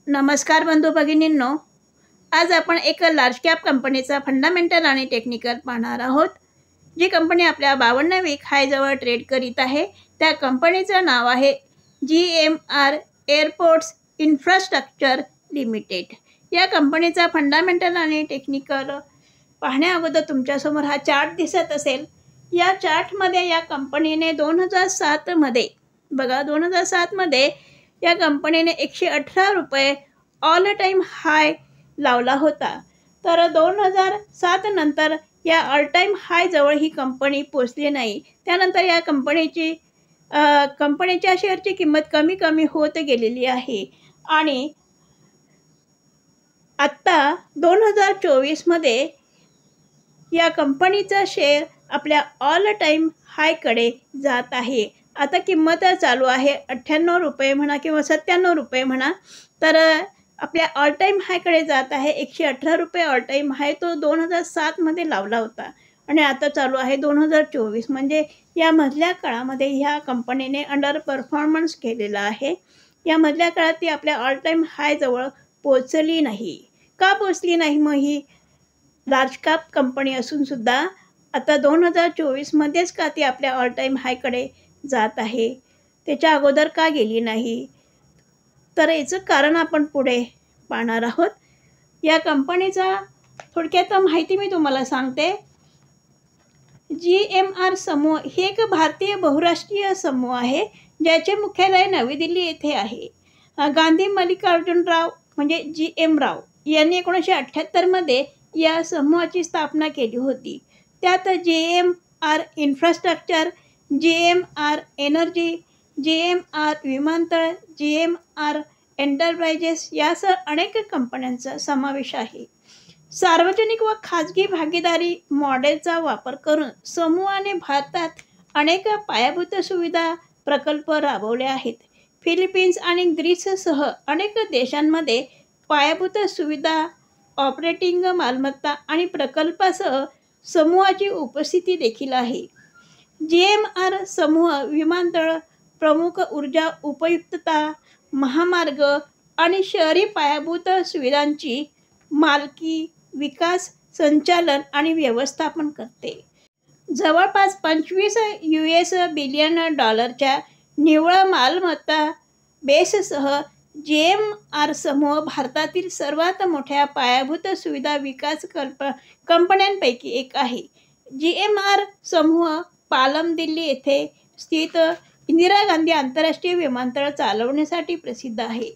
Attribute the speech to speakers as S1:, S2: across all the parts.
S1: नमस्कार बंधू भगिनींनो, आज आपण एक लार्ज कॅप कंपनीचा फंडामेंटल आणि टेक्निकल पाहणार आहोत. जी कंपनी आपल्या 52 वीक हायजवळ ट्रेड करीत आहे त्या कंपनीचं नाव आहे GMR एअरपोर्ट्स इन्फ्रास्ट्रक्चर लिमिटेड. या कंपनीचा फंडामेंटल आणि टेक्निकल पाहण्याअगोदर तुमच्यासमोर हा चार्ट दिसत असेल. या चार्टमध्ये या कंपनीने 2007मध्ये बघा 2007मध्ये या कंपनीने 118 रुपये ऑल टाईम हाय लावला होता. तर 2007 नंतर या ऑल टाईम हायजवळ ही कंपनी पोचली नाही. त्यानंतर या कंपनीच्या शेअरची किंमत कमी कमी होत गेलेली आहे आणि आत्ता 2024मध्ये या कंपनीचा शेअर आपल्या ऑल टाईम हायकडे जात आहे. आता किंमत चालू आहे 98 रुपये म्हणा किंवा 97 रुपये म्हणा. तर आपल्या ऑल टाईम हायकडे जात आहे. 118 रुपये ऑल टाईम हाय तो 2007मध्ये लावला होता आणि आता चालू आहे 2024. म्हणजे या मधल्या काळामध्ये ह्या कंपनीने अंडर परफॉर्मन्स केलेला आहे. या मधल्या काळात ती आपल्या ऑल टाईम हायजवळ पोचली नाही. का पोचली नाही? मग ही लार्ज कॅप कंपनी असूनसुद्धा आता 2024मध्येच का ती आपल्या ऑल टाईम हायकडे जात आहे? त्याच्या अगोदर का गेली नाही? तर याचं कारण आपण पुढे पाहणार आहोत. या कंपनीचा थोडक्यात माहिती मी तुम्हाला सांगते. GMR समूह हे एक भारतीय बहुराष्ट्रीय समूह आहे ज्याचे मुख्यालय नवी दिल्ली येथे आहे. गांधी मल्लिकार्जुन राव म्हणजे GM राव यांनी 1978मध्ये या समूहाची स्थापना केली होती. त्यात GMR infrastructure, GMR energy, GMR विमानतळ, GMR एंटरप्राइजेस यासह अनेक कंपन्यांचा समावेश आहे. सार्वजनिक व खाजगी भागीदारी मॉडेलचा वापर करून समूहाने भारतात अनेक पायाभूत सुविधा प्रकल्प राबवले आहेत. फिलिपिन्स आणि ग्रीससह अनेक देशांमध्ये पायाभूत सुविधा, ऑपरेटिंग मालमत्ता आणि प्रकल्पासह समूहाची उपस्थिती देखील आहे. GMR समूह विमानतळ, प्रमुख ऊर्जा उपयुक्तता, महामार्ग आणि शहरी पायाभूत सुविधांची मालकी, विकास, संचालन आणि व्यवस्थापन करते. जवळपास $25 बिलियन निव्वळ मालमत्ता बेससह GMR समूह भारतातील सर्वात मोठ्या पायाभूत सुविधा विकास कंपन्यांपैकी एक आहे. GMR समूह पालम दिल्ली येथे स्थित इंदिरा गांधी आंतरराष्ट्रीय विमानतळ चालवण्यासाठी प्रसिद्ध आहे.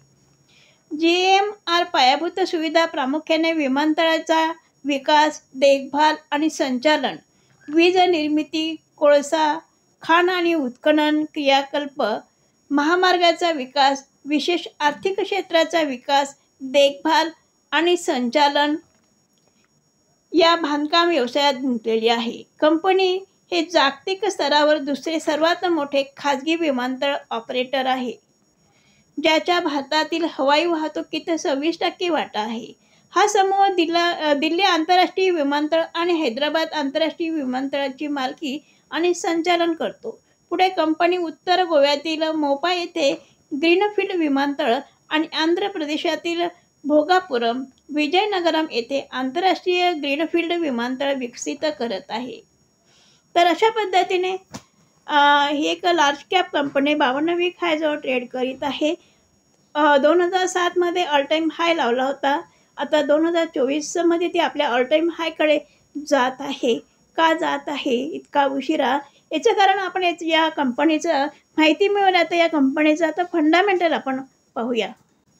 S1: GMR पायाभूत सुविधा प्रामुख्याने विमानतळाचा विकास, देखभाल आणि संचालन, वीज निर्मिती, कोळसा खाण आणि उत्खनन क्रियाकल्प, महामार्गाचा विकास, विशेष आर्थिक क्षेत्राचा विकास, देखभाल आणि संचालन या बांधकाम व्यवसायात गुंतलेली आहे. कंपनी हे जागतिक स्तरावर दुसरे सर्वात मोठे खाजगी विमानतळ ऑपरेटर आहे, ज्याच्या भारतातील हवाई वाहतुकीत 26% वाटा आहे. हा समूह दिल्ली आंतरराष्ट्रीय विमानतळ आणि हैदराबाद आंतरराष्ट्रीय विमानतळाची मालकी आणि संचालन करतो. पुढे कंपनी उत्तर गोव्यातील मोपा येथे ग्रीनफील्ड विमानतळ आणि आंध्र प्रदेशातील भोगापुरम, विजयनगरम येथे आंतरराष्ट्रीय ग्रीनफील्ड विमानतळ विकसित करत आहे. तर अशा पद्धतीने ही एक लार्ज कॅप कंपनी 52 वीक हायजवळ ट्रेड करीत आहे. 2007मध्ये ऑल टाईम हाय लावला होता. आता 2024मध्ये ती आपल्या ऑल टाईम हायकडे जात आहे. का जात आहे इतका उशिरा? याचं कारण आपण या कंपनीचं माहिती मिळवल्या. तर या कंपनीचं आता फंडामेंटल आपण पाहूया.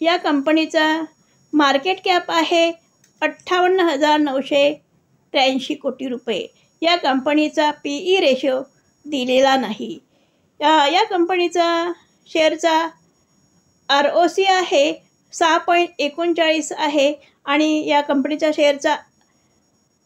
S1: या कंपनीचा मार्केट कॅप आहे 58,983 कोटी रुपये. या कंपनीचा PE रेशो दिलेला नाही. या कंपनीचा शेअरचा ROC आहे 6.39 आहे आणि या कंपनीचा शेअरचा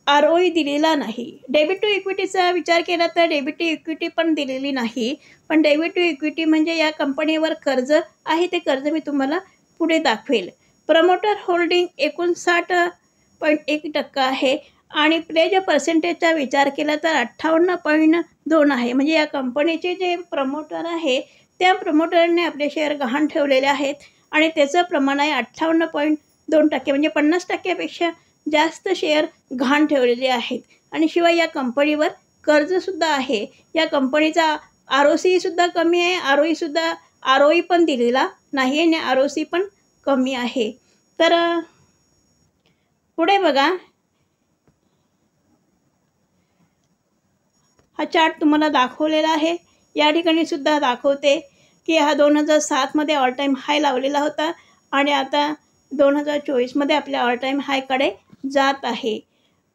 S1: ROE दिलेला नाही. डेबिट टू इक्विटीचा विचार केला तर डेबिट टू इक्विटी पण दिलेली नाही. पण डेबिट टू इक्विटी म्हणजे या कंपनीवर कर्ज आहे, ते कर्ज मी तुम्हाला पुढे दाखवेल. प्रमोटर होल्डिंग 59.1% आहे आणि प्लेज पर्सेंटेजचा विचार केला तर 58.2 आहे. म्हणजे या कंपनीचे जे प्रमोटर आहे त्या प्रमोटरने आपले शेअर गहाण ठेवलेले आहेत आणि त्याचं प्रमाण आहे 58.2%, म्हणजे 50%पेक्षा जास्त शेअर गहाण ठेवलेले आहेत. आणि शिवाय या कंपनीवर कर्जसुद्धा आहे. या कंपनीचा ROCEसुद्धा कमी आहे, ROE पण दिलेला नाही आणि ROC पण कमी आहे. तर पुढे बघा, हा चार्ट तुम्हाला दाखवलेला आहे. या ठिकाणी सुद्धा दाखवते की हा 2007मध्ये ऑल टाईम हाय लावलेला होता आणि आता 2024मध्ये आपल्या ऑल टाईम हायकडे जात आहे.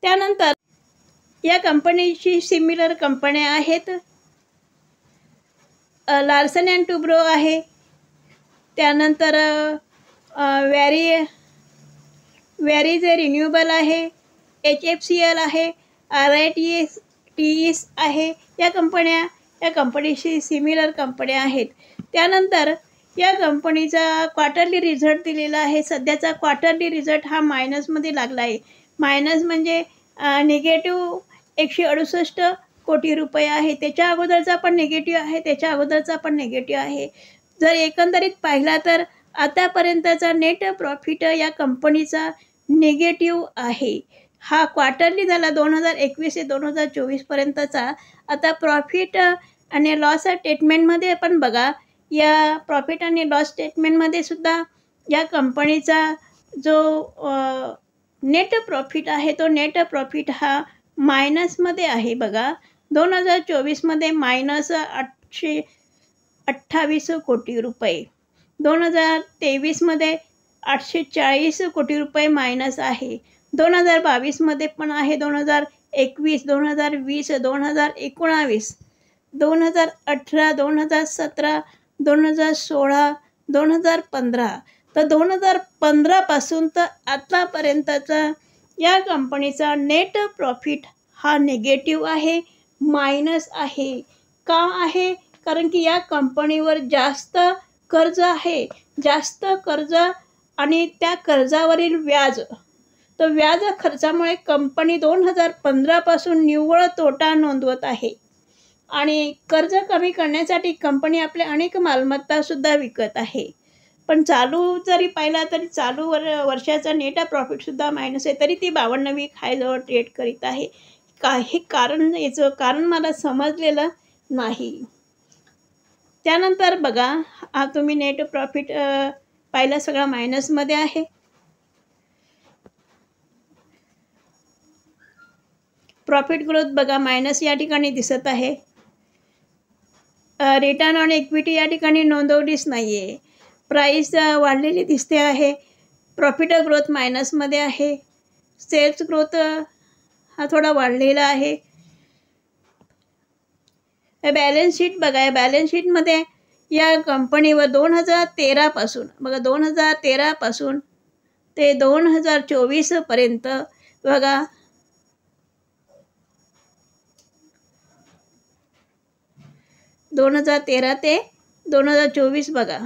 S1: त्यानंतर या कंपनीची सिमिलर कंपन्या आहेत. लार्सन अँड टुब्रो आहे, त्यानंतर वॅरीज रिन्युएबल आहे, HFCL आहे, RITES आहे. या कंपनीशी सिमिलर कंपन्या आहेत. त्यानंतर या कंपनीचा क्वार्टरली रिझल्ट दिलेला आहे. सध्याचा क्वार्टरली रिझल्ट हा मायनसमध्ये लागला आहे. मायनस म्हणजे निगेटिव्ह 168 कोटी रुपये आहे. त्याच्या अगोदरचा पण निगेटिव्ह आहे, त्याच्या अगोदरचा पण निगेटिव्ह आहे. जर एकंदरीत पाहिला तर आतापर्यंतचा नेट प्रॉफिट या कंपनीचा निगेटिव्ह आहे. हा क्वार्टरली झाला 2021 ते 2024पर्यंतचा. आता प्रॉफिट आणि लॉस स्टेटमेंटमध्ये पण बघा, या प्रॉफिट आणि लॉस स्टेटमेंटमध्ये सुद्धा या कंपनीचा जो नेट प्रॉफिट आहे तो नेट प्रॉफिट हा मायनसमध्ये आहे. बघा, 2024मध्ये मायनस 828 कोटी रुपये, 2023मध्ये 840 कोटी रुपये मायनस आहे, 2022मध्ये पण आहे, 2021, 2020, 2019, 2018, 2017, 2016, 2015. तर 2015पासून तर आतापर्यंतचा या कंपनीचा नेट प्रॉफिट हा निगेटिव्ह आहे, मायनस आहे. का आहे? कारण की या कंपनीवर जास्त कर्ज आहे, जास्त कर्ज आणि त्या कर्जावरील व्याज, तर व्याज खर्चामुळे कंपनी 2015पासून निव्वळ तोटा नोंदवत आहे. आणि कर्ज कमी करण्यासाठी कंपनी आपल्या अनेक मालमत्तासुद्धा विकत आहे. पण चालू जरी पाहिला तरी चालू वर्षाचा नेट प्रॉफिटसुद्धा मायनस आहे, तरी ती 52 हायजवळ ट्रेड करीत आहे. काही याचं कारण मला समजलेलं नाही. त्यानंतर बघा, हा तुम्ही नेट प्रॉफिट पाहिला सगळा मायनसमध्ये आहे. प्रॉफिट ग्रोथ बघा, मायनस या ठिकाणी दिसत आहे. रिटर्न ऑन इक्विटी या ठिकाणी नोंदवलीच नाही आहे. प्राईस वाढलेली दिसते आहे. प्रॉफिट ग्रोथ मायनसमध्ये आहे. सेल्स ग्रोथ हा थोडा वाढलेला आहे. बॅलन्स शीट बघा, बॅलन्स शीटमध्ये या कंपनीवर 2013पासून बघा, 2013पासून ते 2024पर्यंत बघा, दोन 2013 ते 2024 बघा,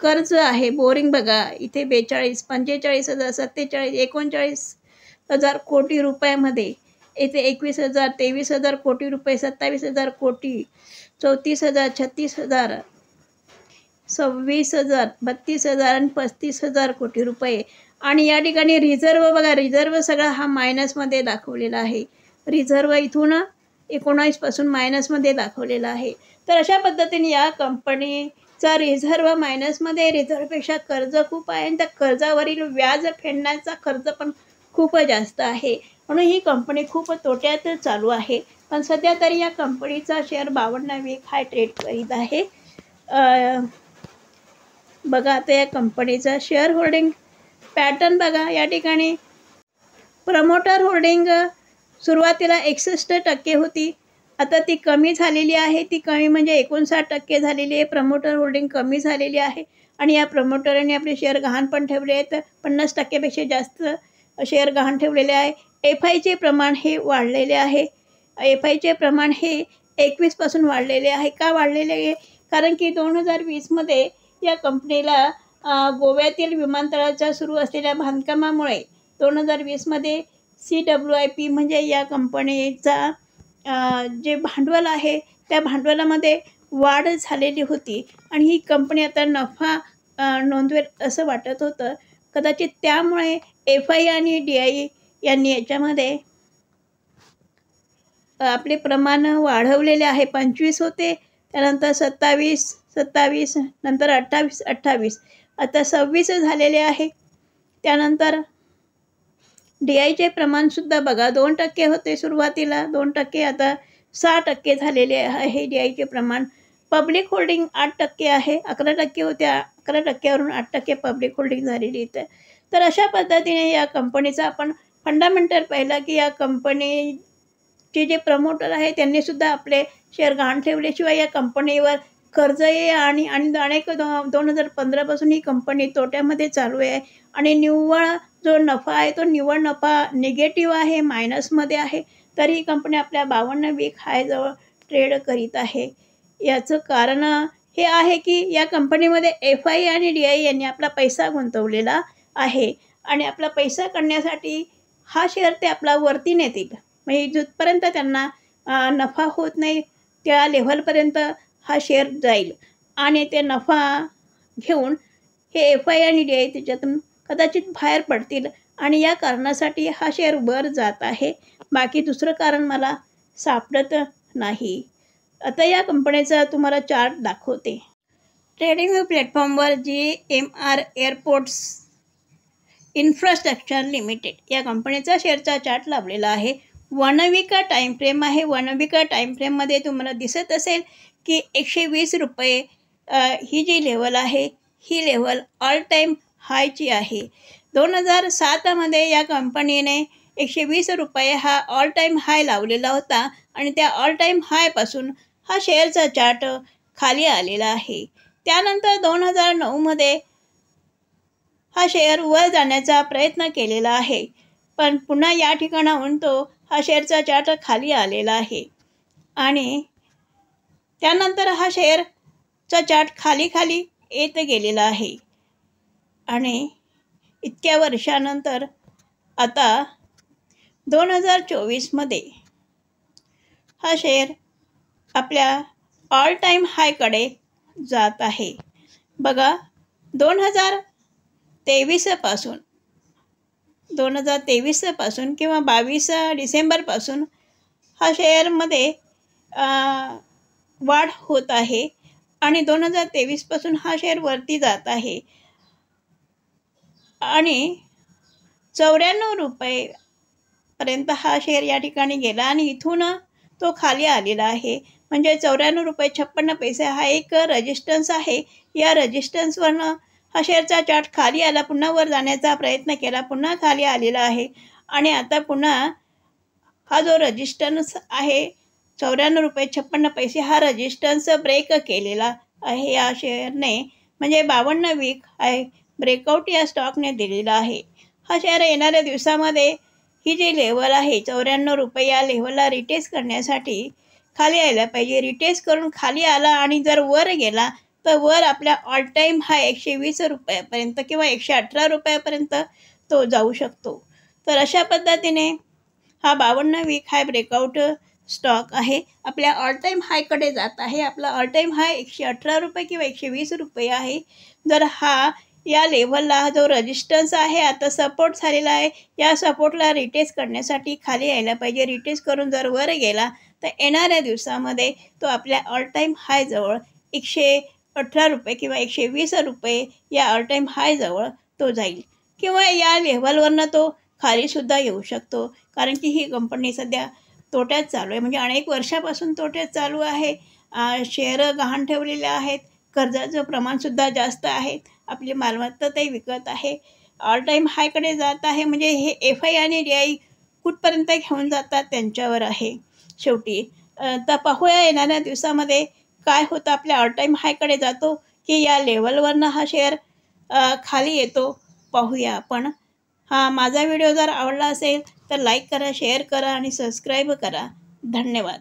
S1: कर्ज आहे. बोरिंग बघा, इथे 42, 45,000, 47, 39,000 कोटी रुपयामध्ये, इथे 21,000, 23,000 कोटी रुपये, 27,000 कोटी, 34,000, 36,000, 26,000, 32,000 आणि 35,000 कोटी रुपये. आणि या ठिकाणी रिझर्व बघा, रिझर्व सगळा हा मायनसमध्ये दाखवलेला आहे. रिझर्व इथून 19पासून मायनसमध्ये दाखवलेला आहे. तर अशा पद्धतीने या कंपनीचा रिझर्व मायनसमध्ये, रिझर्वपेक्षा कर्ज खूप आहे आणि त्या कर्जावरील व्याज फेडण्याचा खर्च पण खूप जास्त आहे. म्हणून ही कंपनी खूप तोट्यात चालू आहे. पण सध्या तरी या कंपनीचा शेअर 52 हाय ट्रेड करीत आहे. बघा, आता या कंपनीचा शेअर होल्डिंग पॅटर्न बघा. या ठिकाणी प्रमोटर होल्डिंग सुरुवातीला 61% होती, आता ती कमी झालेली आहे. ती कमी म्हणजे 59% झालेली आहे. प्रमोटर होल्डिंग कमी झालेली आहे आणि या प्रमोटरने आपले शेअर गहाण पण ठेवले आहेत. 50%पेक्षा जास्त शेअर गहाण ठेवलेले आहे. FIचे प्रमाण हे वाढलेले आहे. FIचे प्रमाण हे 21पासून वाढलेले आहे. का वाढलेले आहे? कारण की 2020मध्ये या कंपनीला गोव्यातील विमानतळाच्या सुरू असलेल्या बांधकामामुळे 2020मध्ये CWIP म्हणजे या कंपनीचा जे भांडवल आहे त्या भांडवलामध्ये वाढ झालेली होती आणि ही कंपनी आता नफा नोंदवेल असं वाटत होतं. कदाचित त्यामुळे FI आणि DI यांनी याच्यामध्ये आपले प्रमाण वाढवलेले आहे. 25 होते, त्यानंतर 27 नंतर 28 आता 26 झालेले आहे. त्यानंतर DIचे प्रमाणसुद्धा बघा 2% होते सुरुवातीला, 2% आता 6% झालेले आहे DIचे प्रमाण. पब्लिक होल्डिंग 8% आहे. 11% होत्या, 11%वरून 8% पब्लिक होल्डिंग झालेली इथे. तर अशा पद्धतीने या कंपनीचा आपण फंडामेंटल पाहिला की या कंपनीचे जे प्रमोटर आहे त्यांनीसुद्धा आपले शेअर गहाण ठेवल्याशिवाय या कंपनीवर कर्ज आहे आणि अनेक 2015पासून ही कंपनी तोट्यामध्ये चालू आहे आणि निव्वळ जो नफा आहे तो निव्वळ नफा निगेटिव्ह आहे, मायनसमध्ये आहे. तर ही कंपनी आपल्या 52 वीक हायजवळ ट्रेड करीत आहे. याचं कारण हे आहे की या कंपनीमध्ये FI आणि DI यांनी आपला पैसा गुंतवलेला आहे आणि आपला पैसा काढण्यासाठी हा शेअर ते आपला वरती नेतील. म्हणजे जिथपर्यंत त्यांना नफा होत नाही त्या लेव्हलपर्यंत हा शेअर जाईल आणि ते नफा घेऊन हे FI आणि DI त्याच्यातून कदाचित बाहेर पडतील आणि या कारणासाठी हा शेअर वर जात आहे. बाकी दुसरं कारण मला सापडत नाही. आता या कंपनीचा तुम्हाला चार्ट दाखवते. ट्रेडिंग प्लॅटफॉर्मवर GMR एअरपोर्ट्स इन्फ्रास्ट्रक्चर लिमिटेड या कंपनीचा शेअरचा चार्ट लावलेला आहे. 1 वीक टाईम फ्रेम आहे. 1 वीक टाईम फ्रेममध्ये तुम्हाला दिसत असेल की 120 रुपये ही जी लेवल आहे ही लेवल ऑल टाईम हायची आहे. 2007मध्ये या कंपनीने 120 रुपये हा ऑल टाईम हाय लावलेला होता आणि त्या ऑल टाईम हायपासून हा शेअरचा चार्ट खाली आलेला आहे. त्यानंतर 2009मध्ये हा शेअर वर जाण्याचा प्रयत्न केलेला आहे, पण पुन्हा या ठिकाणाहून तो हा शेअरचा चार्ट खाली आलेला आहे आणि त्यानंतर हा शेअरचा चार्ट खाली येत गेलेला आहे आणि इतक्या वर्षानंतर आता 2024मध्ये हा शेअर आपल्या ऑल टाईम हायकडे जात आहे. बघा 2023पासून किंवा 22 डिसेंबरपासून हा शेअरमध्ये वाढ होत आहे आणि 2023पासून हा शेअर वरती जात आहे आणि 94 रुपयेपर्यंत हा शेअर या ठिकाणी गेला आणि इथून तो खाली आलेला आहे. म्हणजे 94 रुपये 56 पैसे हा एक रेजिस्टन्स आहे. या रेजिस्टन्सवरनं हा शेअरचा चार्ट खाली आला, पुन्हा वर जाण्याचा प्रयत्न केला, पुन्हा खाली आलेला आहे आणि आता पुन्हा हा जो रेजिस्टन्स आहे 94 रुपये 56 पैसे हा रेजिस्टन्स ब्रेक केलेला आहे या शेअरने. म्हणजे 52 वीक आहे ब्रेकआउट या स्टॉकने दिलेला आहे. हा शेअर येणाऱ्या दिवसामध्ये ही जी लेवल आहे 94 रुपये या लेवलला रिटेस्ट करण्यासाठी खाली यायला पाहिजे. रिटेस्ट करून खाली आला आणि जर वर गेला तर वर आपल्या ऑल टाईम हाय 120 रुपयापर्यंत किंवा 118 रुपयापर्यंत तो जाऊ शकतो. तर अशा पद्धतीने हा 52 वीक हाय ब्रेकआउट स्टॉक आहे, आपल्या ऑल टाईम हायकडे जात आहे. आपला ऑल टाईम हाय 118 रुपये किंवा 120 रुपये आहे. जर हा या लेव्हलला जो रेजिस्टन्स आहे आता सपोर्ट झालेला आहे, या सपोर्टला रिटेस्ट करण्यासाठी खाली यायला पाहिजे. रिटेस्ट करून जर वर गेला तर येणाऱ्या दिवसामध्ये तो आपल्या ऑल टाईम हायजवळ 118 रुपये किंवा 120 रुपये या ऑल टाईम हायजवळ तो जाईल किंवा या लेव्हलवरनं तो खालीसुद्धा येऊ शकतो. कारण की ही कंपनी सध्या तोट्यात चालू आहे, म्हणजे अनेक वर्षापासून तोट्यात चालू आहे. शेअर गहाण ठेवलेले आहेत, कर्जाचं प्रमाणसुद्धा जास्त आहे, आपली मालमत्ता ते विकत आहे, ऑल टाईम हायकडे जात आहे. म्हणजे हे FI आणि DI कुठपर्यंत घेऊन जातात त्यांच्यावर आहे शेवटी. तर पाहूया येणाऱ्या दिवसामध्ये काय होतं, आपल्या ऑल टाईम हायकडे जातो की या लेवलवरनं हा शेअर खाली येतो, पाहूया आपण. हा माझा व्हिडिओ जर आवडला असेल तर लाईक करा, शेअर करा आणि सबस्क्राईब करा. धन्यवाद.